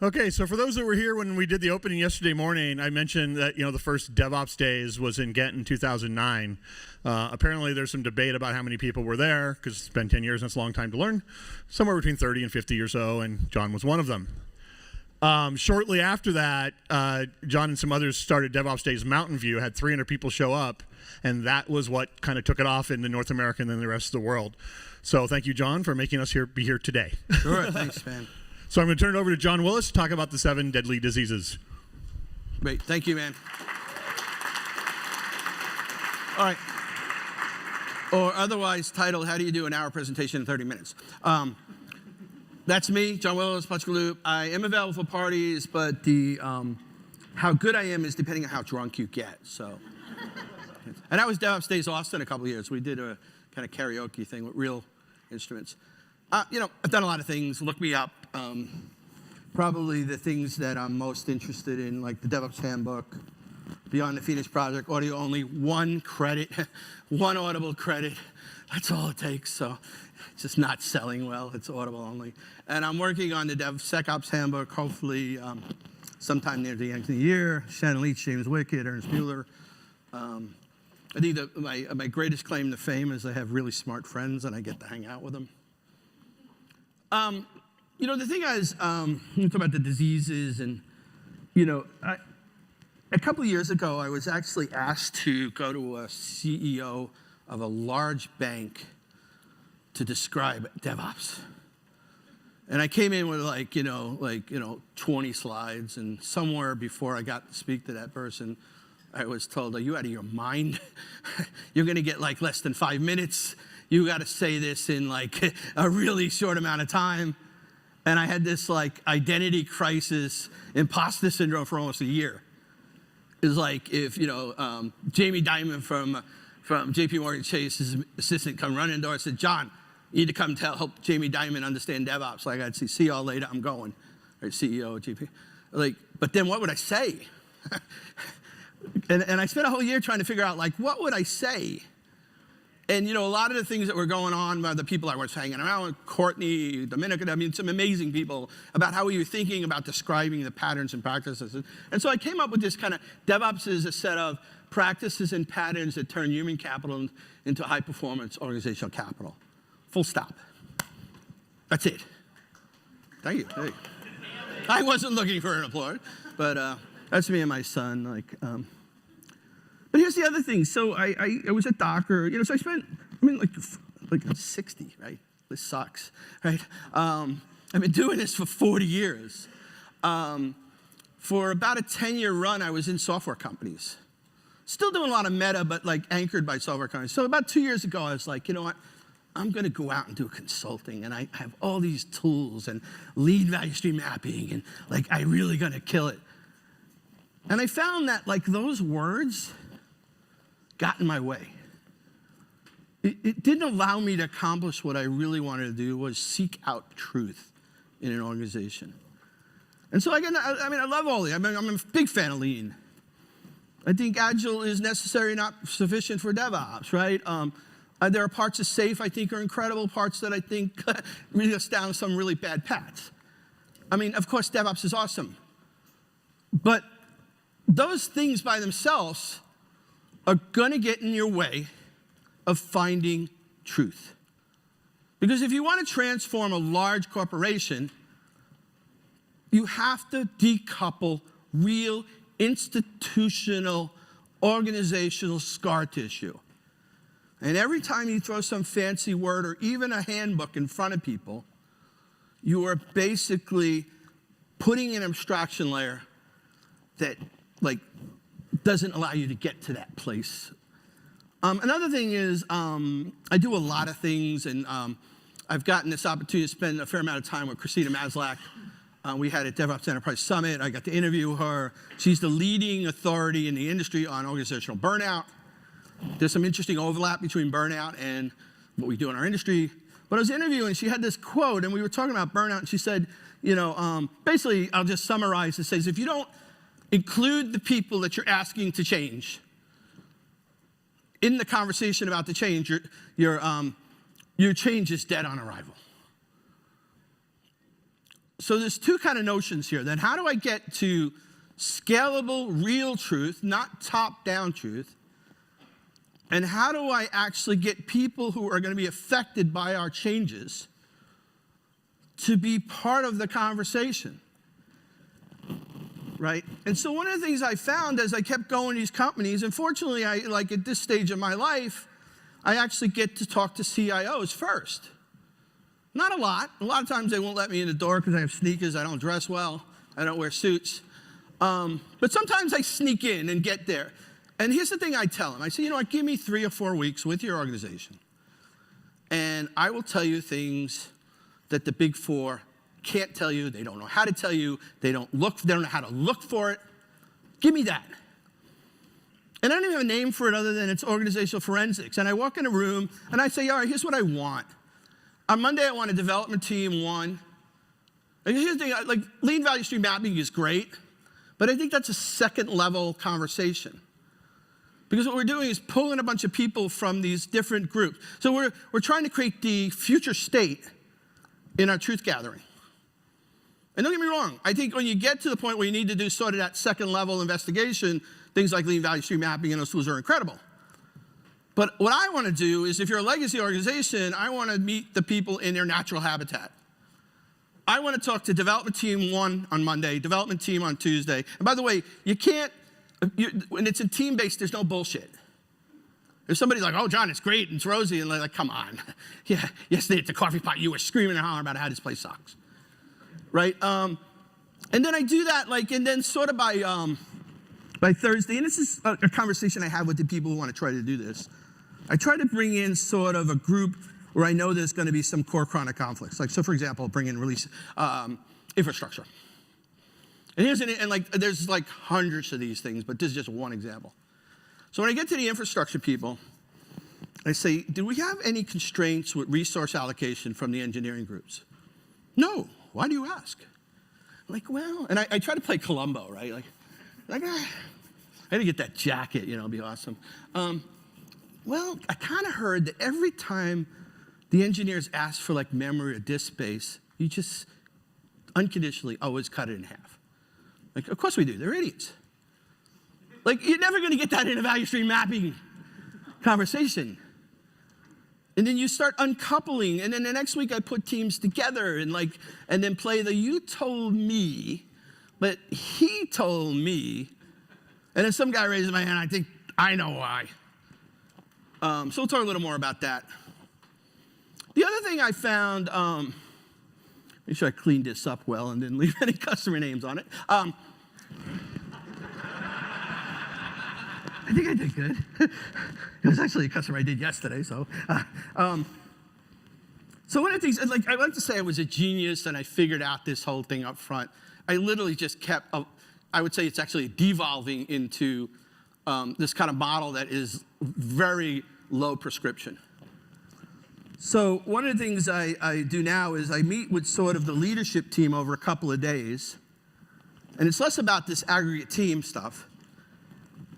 Okay, so for those that were here when we did the opening yesterday morning, I mentioned that the first DevOpsDays was in Ghent in 2009. Apparently, there's some debate about how many people were there because it's been 10 years and it's a long time to learn. Somewhere between 30 and 50 or so, and John was one of them. Shortly after that, John and some others started DevOpsDays Mountain View, had 300 people show up, and that was what kind of took it off in North America and then the rest of the world. So thank you, John, for making us be here today. Sure, thanks, man. So I'm going to turn it over to John Willis to talk about the 7 deadly diseases. Great, thank you, man. All right. Or otherwise titled, How Do You Do an Hour Presentation in 30 Minutes? That's me, John Willis, Loop. I am available for parties, but how good I am is depending on how drunk you get. So, and that was DevOpsDays Austin a couple of years. We did a kind of karaoke thing with real instruments. I've done a lot of things. Look me up. Probably the things that I'm most interested in, like the DevOps Handbook, Beyond the Phoenix Project, audio only, 1 credit, 1 Audible credit. That's all it takes. So it's just not selling well. It's Audible only. And I'm working on the DevSecOps Handbook, hopefully sometime near the end of the year. Shannon Leach, James Wickett, Ernest Mueller. I think that my greatest claim to fame is I have really smart friends and I get to hang out with them. The thing is, you talk about the diseases and, a couple of years ago, I was actually asked to go to a CEO of a large bank to describe DevOps. And I came in with 20 slides, and somewhere before I got to speak to that person, I was told, are you out of your mind? You're gonna get less than 5 minutes. You gotta say this in a really short amount of time. And I had this identity crisis, imposter syndrome for almost a year. It's like if, Jamie Dimon from JP Morgan Chase's assistant come running the door and said, John, you need to come help Jamie Dimon understand DevOps. I'd say, see y'all later, I'm going. Or CEO of JP. But then what would I say? and I spent a whole year trying to figure out what would I say? And a lot of the things that were going on by the people I was hanging around with, Courtney, Dominica, some amazing people about how we were thinking about describing the patterns and practices. And so I came up with this kind of, DevOps is a set of practices and patterns that turn human capital into high performance organizational capital. Full stop. That's it. Thank you. Hey. I wasn't looking for an applause, but that's me and my son. But here's the other thing. So I was a doctor, so I spent, I'm 60, right? This sucks, right? I've been doing this for 40 years. For about a 10-year run, I was in software companies. Still doing a lot of meta, but anchored by software companies. So about 2 years ago, I was like, you know what? I'm gonna go out and do consulting, and I have all these tools and lead value stream mapping, and I really gonna kill it. And I found that those words got in my way. It didn't allow me to accomplish what I really wanted to do, was seek out truth in an organization. And so I love all these. I'm a big fan of lean. I think Agile is necessary, not sufficient for DevOps, right? There are parts of SAFe I think are incredible, parts that I think lead us down some really bad paths. Of course, DevOps is awesome. But those things by themselves are gonna get in your way of finding truth. Because if you want to transform a large corporation, you have to decouple real institutional, organizational scar tissue. And every time you throw some fancy word or even a handbook in front of people, you are basically putting an abstraction layer that doesn't allow you to get to that place. Another thing is I do a lot of things, and I've gotten this opportunity to spend a fair amount of time with Christina Maslach. We had a DevOps Enterprise Summit. I got to interview her. She's the leading authority in the industry on organizational burnout. There's some interesting overlap between burnout and what we do in our industry. But I was interviewing, she had this quote, and we were talking about burnout, and she said, basically, I'll just summarize. It says, if you don't include the people that you're asking to change in the conversation about the change, your change is dead on arrival. So there's two kind of notions here. Then how do I get to scalable, real truth, not top-down truth? And how do I actually get people who are going to be affected by our changes to be part of the conversation? Right? And so one of the things I found as I kept going to these companies, and fortunately, like at this stage of my life, I actually get to talk to CIOs first. Not a lot. A lot of times they won't let me in the door because I have sneakers, I don't dress well, I don't wear suits. But sometimes I sneak in and get there. And here's the thing I tell them. I say, you know what, give me 3 or 4 weeks with your organization, and I will tell you things that the Big Four can't tell you, they don't know how to tell you, they don't know how to look for it. Give me that. And I don't even have a name for it other than it's organizational forensics. And I walk in a room and I say, all right, here's what I want. On Monday, I want a development team 1. And here's the thing, like lean value stream mapping is great, but I think that's a second level conversation. Because what we're doing is pulling a bunch of people from these different groups. So we're trying to create the future state in our truth gathering. And don't get me wrong, I think when you get to the point where you need to do sort of that second level investigation, things like lean value stream mapping and those tools are incredible. But what I want to do is if you're a legacy organization, I want to meet the people in their natural habitat. I want to talk to development team 1 on Monday, development team on Tuesday. And by the way, you can't, when it's a team-based, there's no bullshit. If somebody's like, oh, John, it's great, and it's rosy, and they're like, come on. Yeah, yesterday at the coffee pot, you were screaming and hollering about how this place sucks. Right? And then I do that, like, and then sort of by Thursday, and this is a conversation I have with the people who want to try to do this, I try to bring in sort of a group where I know there's going to be some core chronic conflicts. Like, so for example, bring in release infrastructure. And there's like hundreds of these things, but this is just one example. So when I get to the infrastructure people, I say, do we have any constraints with resource allocation from the engineering groups? No. Why do you ask? I'm like, well, and I try to play Columbo, right? I had to get that jacket, you know, it'd be awesome. Well, I kind of heard that every time the engineers ask for like memory or disk space, you just unconditionally always cut it in half. Like, of course we do, they're idiots. Like, you're never gonna get that in a value stream mapping conversation. And then you start uncoupling, and then the next week I put teams together and then play the you told me, but he told me, and then some guy raises my hand, I think I know why. So we'll talk a little more about that. The other thing I found, make sure I cleaned this up well and didn't leave any customer names on it. I think I did good. It was actually a customer I did yesterday, so. So one of the things, like, I like to say I was a genius and I figured out this whole thing up front. I literally just kept, I would say it's actually devolving into this kind of model that is very low prescription. So one of the things I do now is I meet with sort of the leadership team over a couple of days, and it's less about this aggregate team stuff.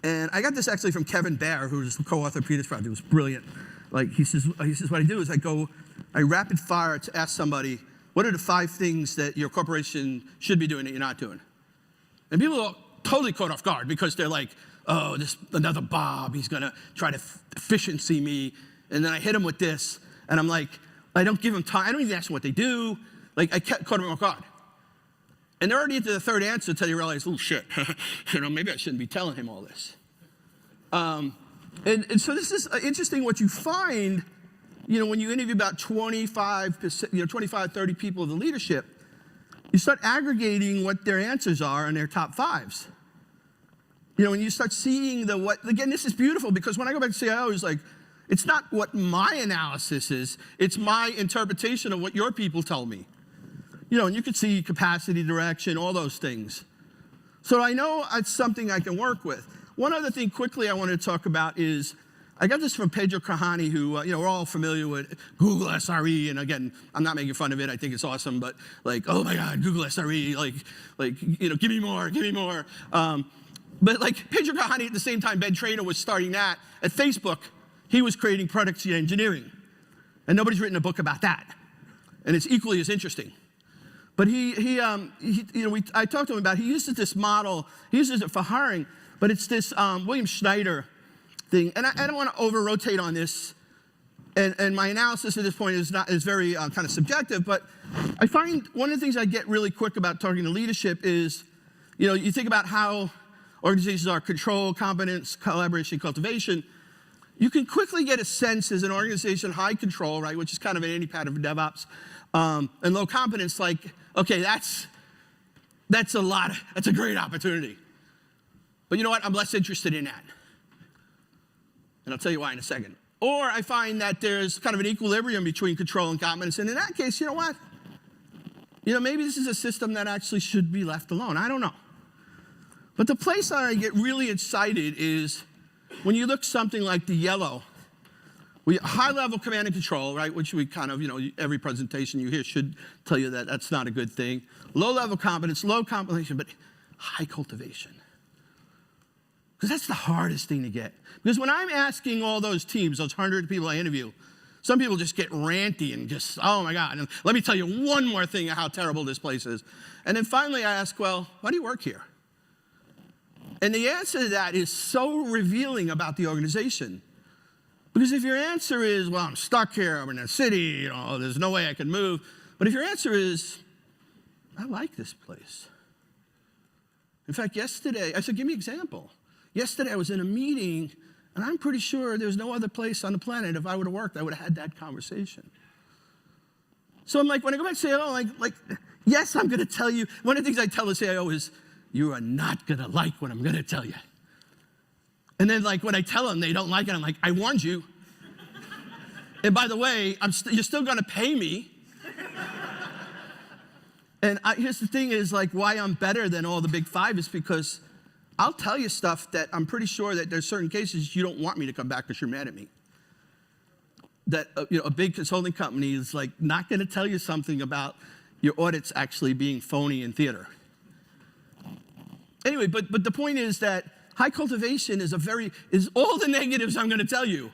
And I got this actually from Kevin Baer, who's the co-author of Peter's Project. It was brilliant. Like he says, what I do is I rapid fire to ask somebody, what are the 5 things that your corporation should be doing that you're not doing? And people are totally caught off guard because they're like, oh, this another Bob, he's gonna try to efficiency me. And then I hit him with this, and I'm like, I don't give them time. I don't even ask them what they do. Like, I caught them off guard. And they're already into the 3rd answer until you realize, oh shit, maybe I shouldn't be telling him all this. And so this is interesting what you find, when you interview about 25%, 25, 30 people of the leadership, you start aggregating what their answers are and their top 5s. When you start seeing again, this is beautiful because when I go back to CIO, it's like, it's not what my analysis is, it's my interpretation of what your people tell me. And you can see capacity, direction, all those things. So I know it's something I can work with. One other thing quickly I wanted to talk about is, I got this from Pedro Kahani, who, we're all familiar with Google SRE, and again, I'm not making fun of it, I think it's awesome, but like, oh my God, Google SRE, give me more, give me more. But like Pedro Kahani, at the same time Ben Traynor was starting that, at Facebook, he was creating productivity engineering. And nobody's written a book about that. And it's equally as interesting. But I talked to him about, he uses this model, he uses it for hiring, but it's this William Schneider thing. And I don't want to over-rotate on this. And my analysis at this point is very kind of subjective, but I find one of the things I get really quick about talking to leadership is, you think about how organizations are control, competence, collaboration, cultivation. You can quickly get a sense as an organization, high control, right, which is kind of an anti-pattern for DevOps, and low competence, like, okay, that's a great opportunity. But you know what? I'm less interested in that. And I'll tell you why in a second. Or I find that there's kind of an equilibrium between control and competence. And in that case, you know what? Maybe this is a system that actually should be left alone. I don't know. But the place that I get really excited is when you look something like the yellow, high-level command and control, right, which we kind of, every presentation you hear should tell you that that's not a good thing. Low-level competence, low compilation, but high cultivation. Because that's the hardest thing to get. Because when I'm asking all those teams, those 100 people I interview, some people just get ranty and just, oh my God, and let me tell you one more thing of how terrible this place is. And then finally I ask, well, why do you work here? And the answer to that is so revealing about the organization. Because if your answer is, well, I'm stuck here, I'm in a city, there's no way I can move. But if your answer is, I like this place. In fact, yesterday, I said, give me an example. Yesterday I was in a meeting, and I'm pretty sure there's no other place on the planet, if I would have worked, I would have had that conversation. So I'm like, when I go back to CIO, yes, I'm going to tell you. One of the things I tell the CIO is, you are not going to like what I'm going to tell you. And then when I tell them they don't like it, I'm like, I warned you. And by the way, you're still going to pay me. And here's the thing is why I'm better than all the big five is because I'll tell you stuff that I'm pretty sure that there's certain cases you don't want me to come back because you're mad at me. That a big consulting company is not going to tell you something about your audits actually being phony in theater. Anyway, but the point is that high cultivation is all the negatives I'm going to tell you.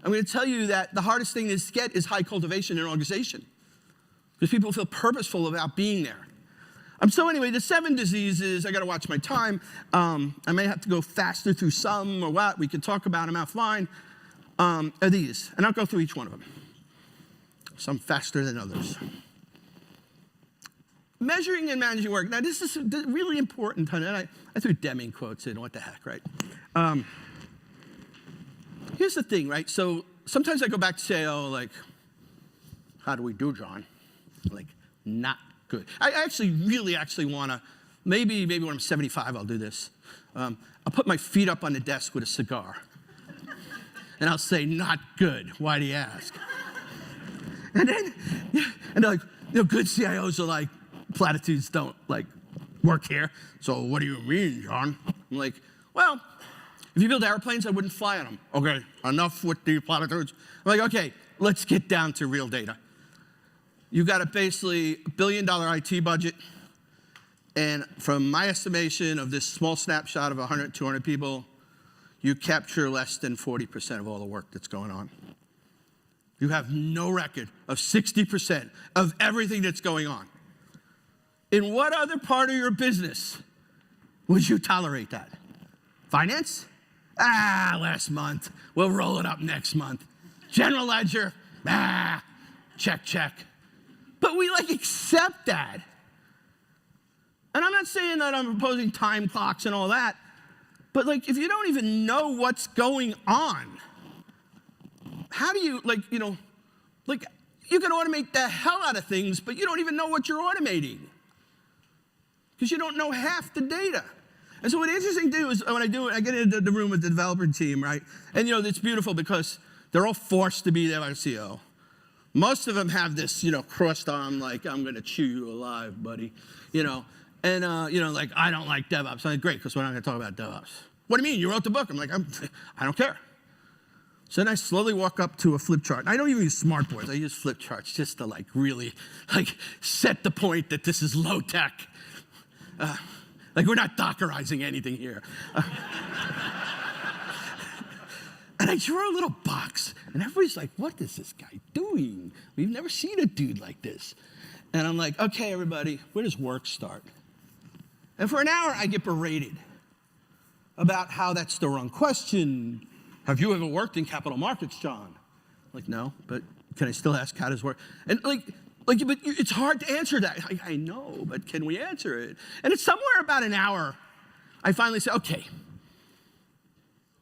I'm going to tell you that the hardest thing to get is high cultivation in an organization. Because people feel purposeful about being there. So anyway, the 7 diseases, I got to watch my time. I may have to go faster through some or what. We can talk about them offline. Are these. And I'll go through each one of them. Some faster than others. Measuring and managing work. Now, this is really important. And I threw Deming quotes in. What the heck, right? Here's the thing, right? So sometimes I go back to say, how do we do, John? Not good. I really want to, maybe when I'm 75, I'll do this. I'll put my feet up on the desk with a cigar. And I'll say, not good. Why do you ask? And then, and they're good CIOs are like, platitudes don't work here. So what do you mean, John? I'm like, well, if you build airplanes, I wouldn't fly on them. Okay, enough with the platitudes. I'm like, okay, let's get down to real data. You've got a basically $1 billion IT budget. And from my estimation of this small snapshot of 100, 200 people, you capture less than 40% of all the work that's going on. You have no record of 60% of everything that's going on. In what other part of your business would you tolerate that? Finance? Last month. We'll roll it up next month. General ledger? Check. But we accept that. And I'm not saying that I'm proposing time clocks and all that, but if you don't even know what's going on, how do you, you can automate the hell out of things, but you don't even know what you're automating. Because you don't know half the data. And so what the interesting thing is when I get into the room with the developer team, right? And it's beautiful because they're all forced to be there by the CEO. Most of them have this, crossed arm, I'm going to chew you alive, buddy, And, I don't like DevOps. I'm like, great, because we're not going to talk about DevOps. What do you mean? You wrote the book. I'm like, I don't care. So then I slowly walk up to a flip chart. And I don't even use smartboards. I use flip charts just to really set the point that this is low tech. We're not Dockerizing anything here. And I draw a little box, and everybody's like, what is this guy doing? We've never seen a dude like this. And I'm like, okay, everybody, where does work start? And for an hour, I get berated about how that's the wrong question. Have you ever worked in capital markets, John? I'm like, no, but can I still ask how does work? And but it's hard to answer that. I know, but can we answer it? And it's somewhere about an hour, I finally say, okay,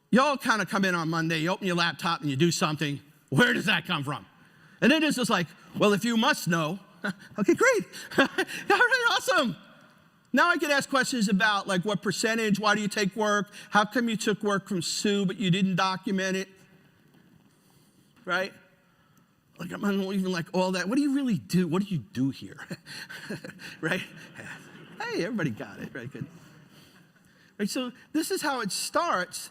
y'all kind of come in on Monday, you open your laptop and you do something. Where does that come from? And then it's just like, well, if you must know, okay, great. All right, awesome. Now I can ask questions about like what percentage, why do you take work? How come you took work from Sue but you didn't document it? Right? Like I'm not even like all that. What do you really do? What do you do here? Right? Hey, everybody got it. Right, good. Right, so this is how it starts.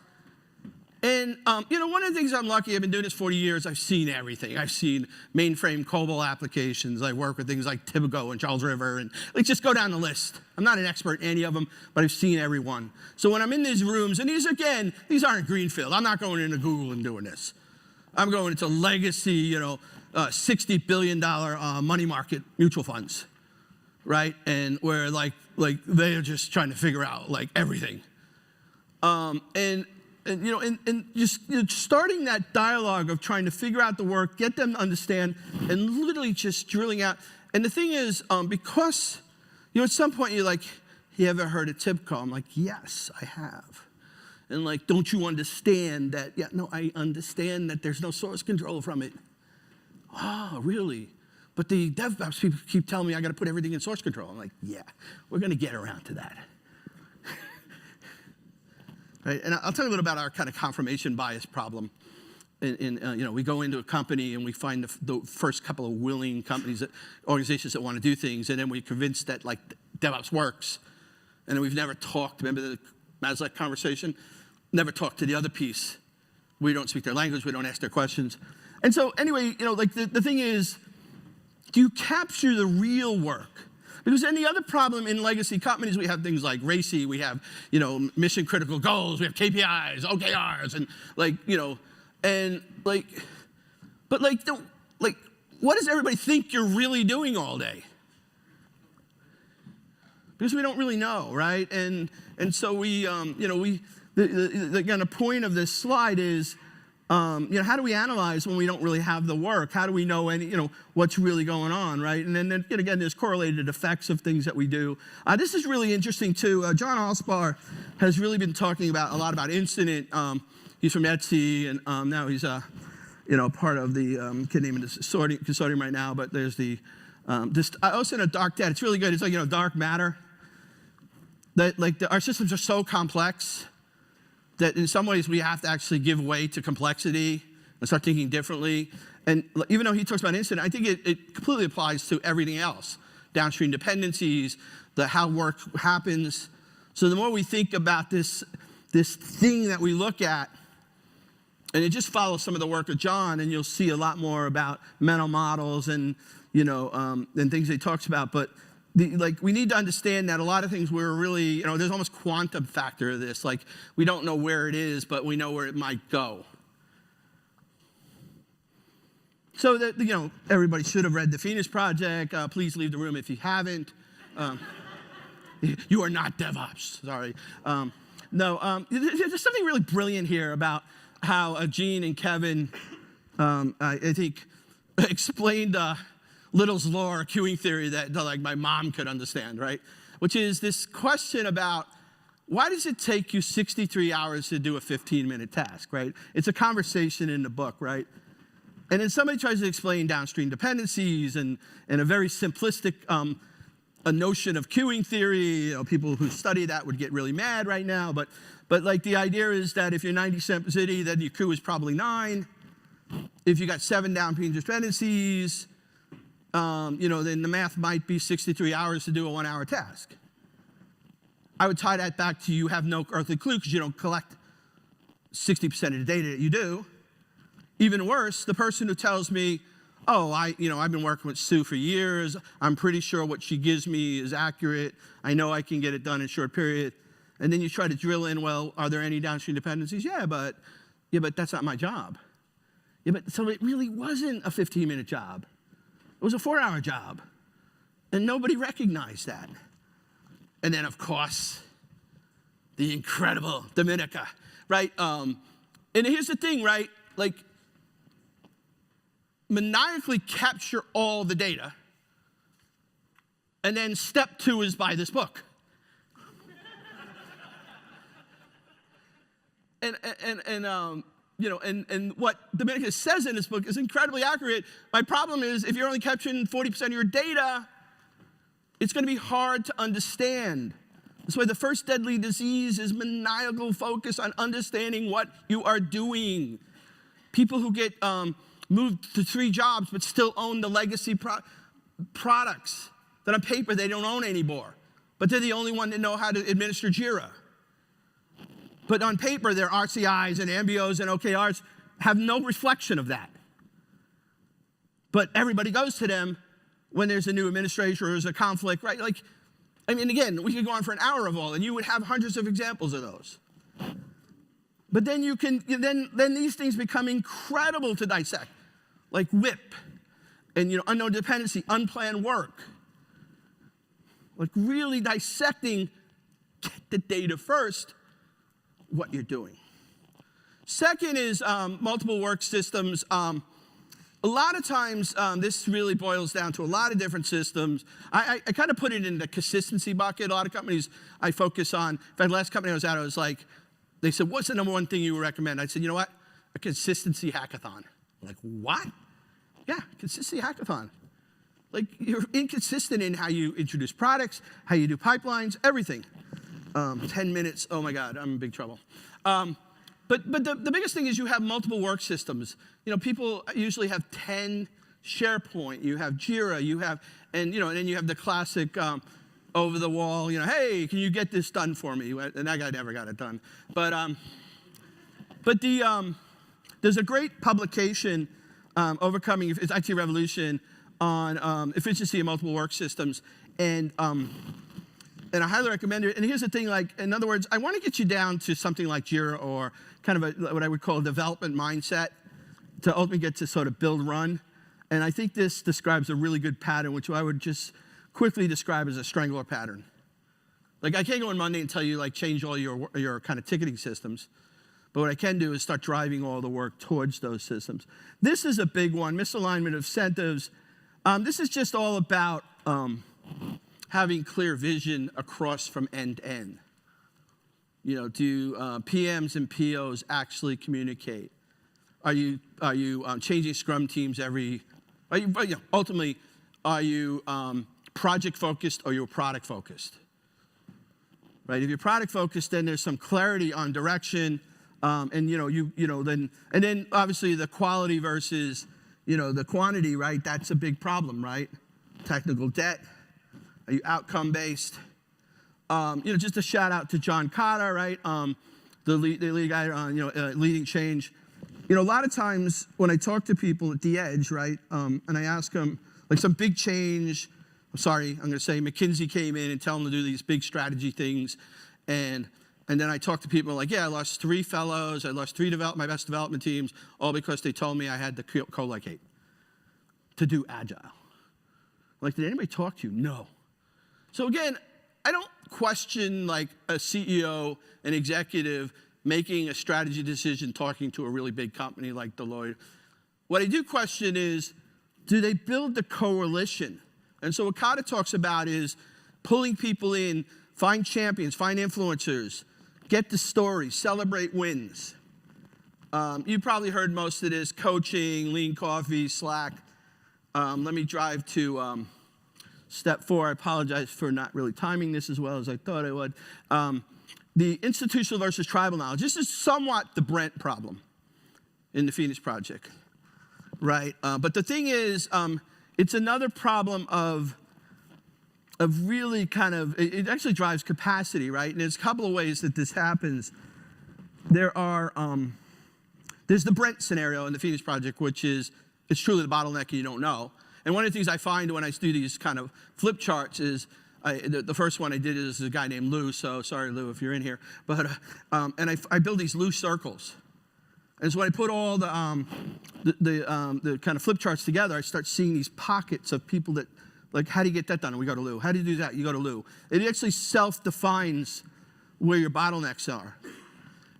And, one of the things I'm lucky, I've been doing this 40 years, I've seen everything. I've seen mainframe COBOL applications. I work with things like Tibico and Charles River, and let's just go down the list. I'm not an expert in any of them, but I've seen every one. So when I'm in these rooms, and these aren't greenfield. I'm not going into Google and doing this. I'm going into legacy, $60 billion money market mutual funds, right? And where like they're just trying to figure out like everything. And just starting that dialogue of trying to figure out the work, get them to understand, and literally just drilling out. And the thing is, because, at some point you're like, you ever heard of Tibico? I'm like, yes, I have. And like, don't you understand that? Yeah, no, I understand that there's no source control from it. Oh, really? But the DevOps people keep telling me I got to put everything in source control. I'm like, yeah, we're going to get around to that. Right? And I'll tell you a little about our kind of confirmation bias problem. We go into a company and we find the first couple of willing organizations that want to do things, and then we're convinced that like DevOps works, and then we've never talked. Remember the Maslick conversation? Never talked to the other piece. We don't speak their language. We don't ask their questions. And so anyway, the thing is, do you capture the real work? Because then the other problem in legacy companies, we have things like RACI, we have, mission critical goals, we have KPIs, OKRs, and what does everybody think you're really doing all day? Because we don't really know, right? And so the point of this slide is, how do we analyze when we don't really have the work? How do we know what's really going on, right? And then again, there's correlated effects of things that we do. This is really interesting too. John Allspar has really been talking a lot about incident. He's from Etsy, and now he's part of the can't name it consortium right now. But there's I also in a dark data. It's really good. It's like dark matter. That our systems are so complex that in some ways we have to actually give way to complexity and start thinking differently. And even though he talks about incident, I think it completely applies to everything else. Downstream dependencies, how work happens. So the more we think about this thing that we look at, and it just follows some of the work of John, and you'll see a lot more about mental models and things that he talks about. But we need to understand that a lot of things we're really, there's almost quantum factor of this. Like, we don't know where it is, but we know where it might go. So that, everybody should have read the Phoenix Project. Please leave the room if you haven't. You are not DevOps, sorry. There's something really brilliant here about how Gene and Kevin, I think, explained Little's law or queuing theory that like my mom could understand, right? Which is this question about why does it take you 63 hours to do a 15-minute task, right? It's a conversation in the book, right? And then somebody tries to explain downstream dependencies and a very simplistic a notion of queuing theory. People who study that would get really mad right now, but like the idea is that if you're 90% city, then your queue is probably 9. If you got 7 downstream dependencies, then the math might be 63 hours to do a 1-hour task. I would tie that back to you have no earthly clue because you don't collect 60% of the data that you do. Even worse, the person who tells me, oh, I've been working with Sue for years. I'm pretty sure what she gives me is accurate. I know I can get it done in a short period. And then you try to drill in, well, are there any downstream dependencies? Yeah, but that's not my job. So it really wasn't a 15-minute job. It was a 4-hour job. And nobody recognized that. And then, of course, the incredible Dominica, right? And here's the thing, right? Like, maniacally capture all the data. And then step 2 is buy this book. And what Dominica says in this book is incredibly accurate. My problem is if you're only capturing 40% of your data, it's going to be hard to understand. That's why the first deadly disease is maniacal focus on understanding what you are doing. People who get moved to 3 jobs but still own the legacy products that on paper they don't own anymore. But they're the only one that know how to administer Jira. But on paper, their RCIs and MBOs and OKRs have no reflection of that. But everybody goes to them when there's a new administrator or there's a conflict, right? Like, I mean, again, we could go on for an hour of all, and you would have hundreds of examples of those. But then then these things become incredible to dissect, like WIP, and unknown dependency, unplanned work. Like really dissecting, get the data first, what you're doing. Second is multiple work systems. A lot of times, this really boils down to a lot of different systems. I kind of put it in the consistency bucket. A lot of companies I focus on. In fact, last company I was at, I was like, they said, what's the number one thing you would recommend? I said, you know what? A consistency hackathon. I'm like, what? Yeah, consistency hackathon. Like, you're inconsistent in how you introduce products, how you do pipelines, everything. 10 minutes, oh my God, I'm in big trouble. But the biggest thing is you have multiple work systems. People usually have 10 SharePoint, you have Jira, you have, and then you have the classic over the wall, hey, can you get this done for me? And that guy never got it done. But there's a great publication, Overcoming IT Revolution, on efficiency in multiple work systems. And I highly recommend it. And here's the thing, like, in other words, I want to get you down to something like Jira or kind of what I would call a development mindset to ultimately get to sort of build, run. And I think this describes a really good pattern, which I would just quickly describe as a strangler pattern. Like, I can't go on Monday and tell you, like, change all your kind of ticketing systems. But what I can do is start driving all the work towards those systems. This is a big one, misalignment of incentives. This is just all about having clear vision across from end to end. Do PMs and POs actually communicate? Are you changing Scrum teams ultimately, are you project focused or you're product focused? Right? If you're product focused, then there's some clarity on direction, and then obviously the quality versus the quantity, right? That's a big problem, right? Technical debt. Are you outcome based? Just a shout out to John Cotta, right? The lead guy on leading change. A lot of times when I talk to people at the edge, right, and I ask them like some big change. I'm going to say McKinsey came in and tell them to do these big strategy things, and then I talk to people like, yeah, I lost 3 fellows, I lost 3 my best development teams, all because they told me I had to co-locate to do Agile. Like, did anybody talk to you? No. So again, I don't question like a CEO, an executive making a strategy decision talking to a really big company like Deloitte. What I do question is, do they build the coalition? And so what Cotta talks about is pulling people in, find champions, find influencers, get the story, celebrate wins. You probably heard most of this, coaching, lean coffee, Slack. Let me drive to step 4. I apologize for not really timing this as well as I thought I would. The institutional versus tribal knowledge. This is somewhat the Brent problem in the Phoenix Project, right? But the thing is, it's another problem of really kind of, it actually drives capacity, right? And there's a couple of ways that this happens. There's the Brent scenario in the Phoenix Project, which is, it's truly the bottleneck and you don't know. And one of the things I find when I do these kind of flip charts is, the first one I did is a guy named Lou, so sorry Lou if you're in here. But and I build these loose circles. And so when I put all the kind of flip charts together, I start seeing these pockets of people that Like, how do you get that done? We go to Lou. How do you do that? You go to Lou. It actually self-defines where your bottlenecks are.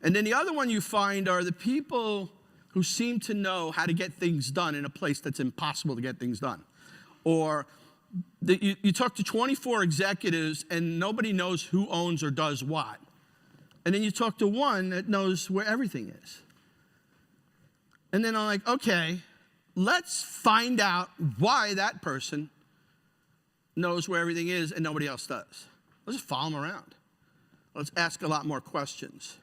And then the other one you find are the people who seem to know how to get things done in a place that's impossible to get things done. Or you talk to 24 executives and nobody knows who owns or does what. And then you talk to one that knows where everything is. And then I'm like, okay, let's find out why that person knows where everything is and nobody else does. Let's just follow them around. Let's ask a lot more questions.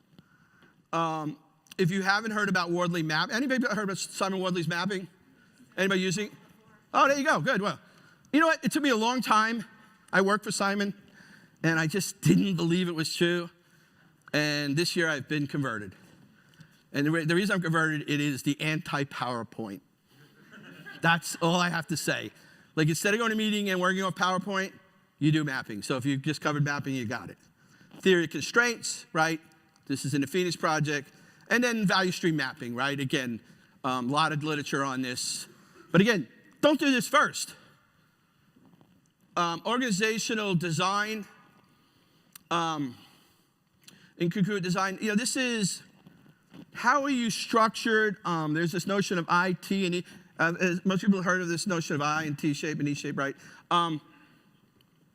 If you haven't heard about Wardley Mapping, anybody heard about Simon Wardley's mapping? Anybody using it? Oh, there you go, good, well. You know what, it took me a long time. I worked for Simon, and I just didn't believe it was true. And this year I've been converted. And the reason I'm converted, it is the anti-PowerPoint. That's all I have to say. Like, instead of going to a meeting and working on PowerPoint, you do mapping. So if you just covered mapping, you got it. Theory of constraints, right? This is in the Phoenix project. And then value stream mapping, right? Again, a lot of literature on this. But again, don't do this first. Organizational design, incongruent design. You know, this is, how are you structured? There's this notion of I, T, and E. Most people have heard of this notion of I and T shape and E shape, right?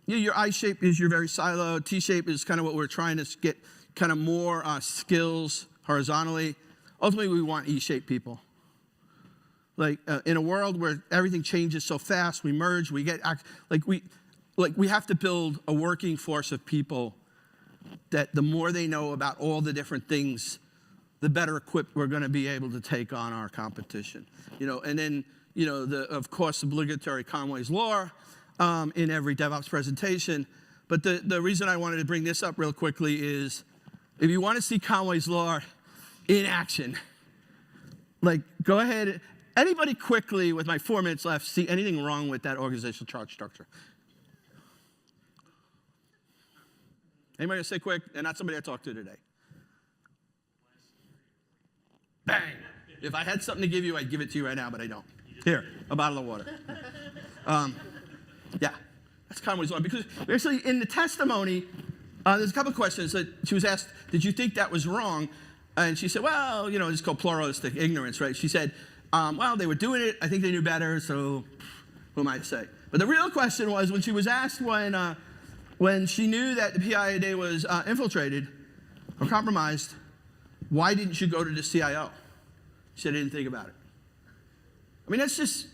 Your I shape is you're very siloed. T shape is kind of what we're trying to get kind of more skills horizontally. Ultimately, we want E-shaped people. Like in a world where everything changes so fast, we merge, we get we have to build a working force of people that the more they know about all the different things, the better equipped we're going to be able to take on our competition. You know, and then of course obligatory Conway's law in every DevOps presentation. But the reason I wanted to bring this up real quickly is, if you want to see Conway's law in action, like, go ahead. Anybody quickly, with my 4 minutes left, see anything wrong with that organizational chart structure? Anybody gonna say quick? And not somebody I talked to today. Bang! If I had something to give you, I'd give it to you right now, but I don't. Here, a bottle of water. Yeah, that's Conway's law. Because actually, in the testimony, there's a couple of questions that she was asked, did you think that was wrong? And she said, well, it's called pluralistic ignorance, right? She said, well, they were doing it. I think they knew better, so who am I to say? But the real question was, when she was asked when she knew that the PIA was infiltrated or compromised, why didn't you go to the CIO? She said, I didn't think about it. I mean, that's just,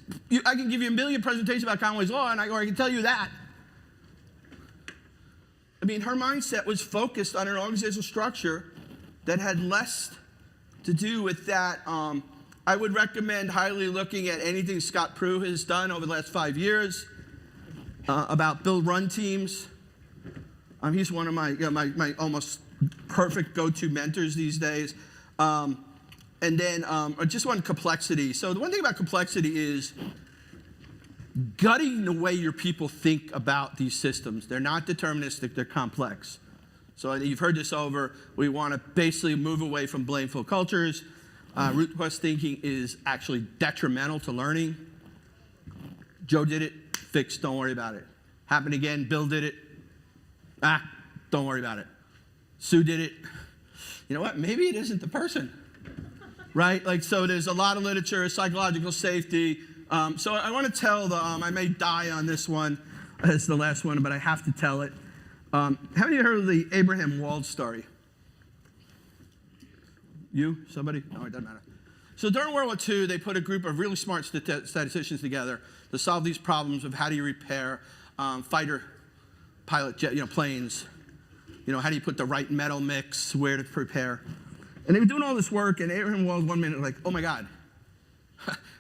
I can give you a million presentations about Conway's law, or I can tell you that. I mean, her mindset was focused on an organizational structure that had less to do with that. I would recommend highly looking at anything Scott Prue has done over the last 5 years about build-run teams. He's one of my almost perfect go-to mentors these days. And then just one, complexity. So the one thing about complexity is gutting the way your people think about these systems. They're not deterministic, they're complex. So you've heard this over. We want to basically move away from blameful cultures. Root cause thinking is actually detrimental to learning. Joe did it, fixed, don't worry about it. Happened again, Bill did it, don't worry about it. Sue did it. You know what, maybe it isn't the person, right? Like, so there's a lot of literature, psychological safety. So I want to tell I may die on this one, it's the last one, but I have to tell it. Haven't you heard of the Abraham Wald story? You? Somebody? No, it doesn't matter. So during World War II, they put a group of really smart statisticians together to solve these problems of how do you repair fighter pilot jet, planes. How do you put the right metal mix, where to prepare. And they were doing all this work, and Abraham Wald 1 minute like, oh my God,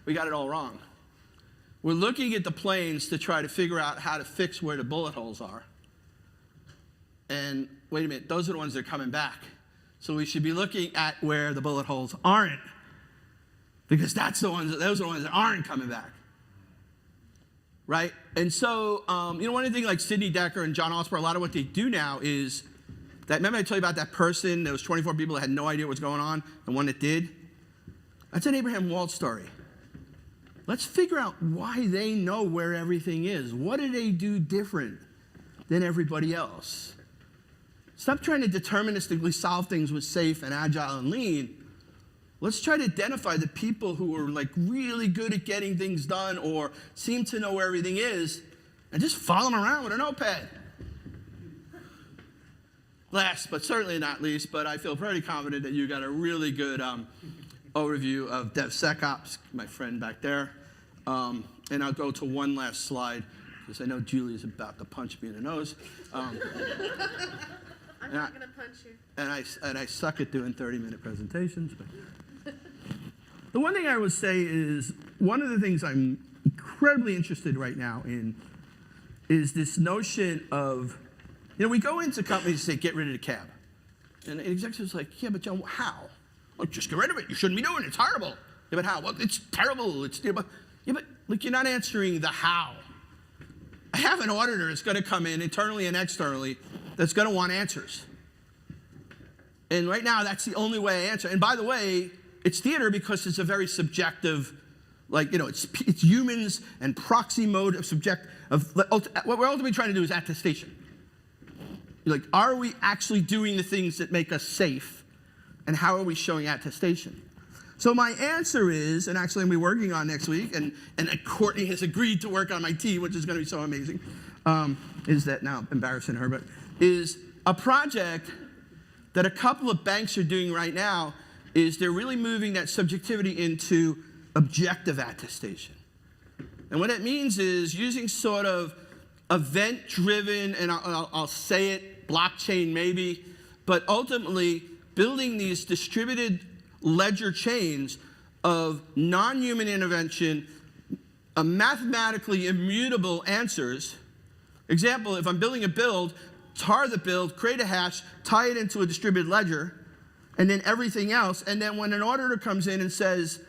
we got it all wrong. We're looking at the planes to try to figure out how to fix where the bullet holes are. And wait a minute, those are the ones that are coming back. So we should be looking at where the bullet holes aren't, because those are the ones that aren't coming back, right? And so, one of the things like Sidney Decker and John Osborne, a lot of what they do now is that, remember I told you about that person, there was 24 people that had no idea what was going on, and one that did? That's an Abraham Wald story. let's figure out why they know where everything is. What do they do different than everybody else? Stop trying to deterministically solve things with safe and agile and lean. Let's try to identify the people who are like really good at getting things done or seem to know where everything is and just follow them around with a notepad. Last, but certainly not least, but I feel pretty confident that you got a really good overview of DevSecOps, my friend back there. And I'll go to one last slide, because I know Julie's about to punch me in the nose. I'm not going to punch you. And I suck at doing 30-minute presentations. But the one thing I would say is, one of the things I'm incredibly interested right now in is this notion of, we go into companies and say, get rid of the cab. And the executive's like, yeah, but John, how? Well, just get rid of it. You shouldn't be doing it. It's horrible. Yeah, but how? Well, it's terrible. Yeah, but look, you're not answering the how. I have an auditor that's going to come in internally and externally that's going to want answers. And right now, that's the only way I answer. And by the way, it's theater because it's a very subjective, it's humans and proxy mode of what we're ultimately trying to do is attestation. Like, are we actually doing the things that make us safe? And how are we showing attestation? So my answer is, and actually I'm going to be working on next week, and Courtney has agreed to work on my team, which is going to be so amazing, is that now embarrassing her, but is a project that a couple of banks are doing right now is they're really moving that subjectivity into objective attestation. And what it means is using sort of event-driven, and I'll say it, blockchain maybe, but ultimately building these distributed ledger chains of non-human intervention, mathematically immutable answers. Example, if I'm building a build, tar the build, create a hash, tie it into a distributed ledger, and then everything else. And then when an auditor comes in and says,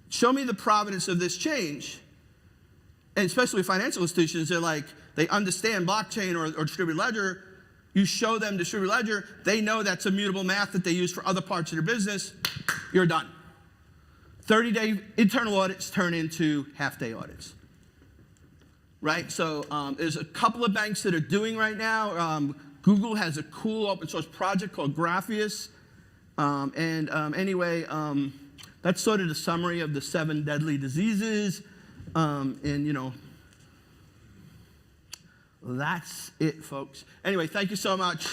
show me the provenance of this change, and especially financial institutions, they understand blockchain or distributed ledger. You show them distributed ledger, they know that's immutable math that they use for other parts of their business. You're done. 30-day internal audits turn into half-day audits. Right? So there's a couple of banks that are doing right now. Google has a cool open source project called Graphical. Anyway, that's sort of the summary of the 7 deadly diseases. That's it, folks. Anyway, thank you so much.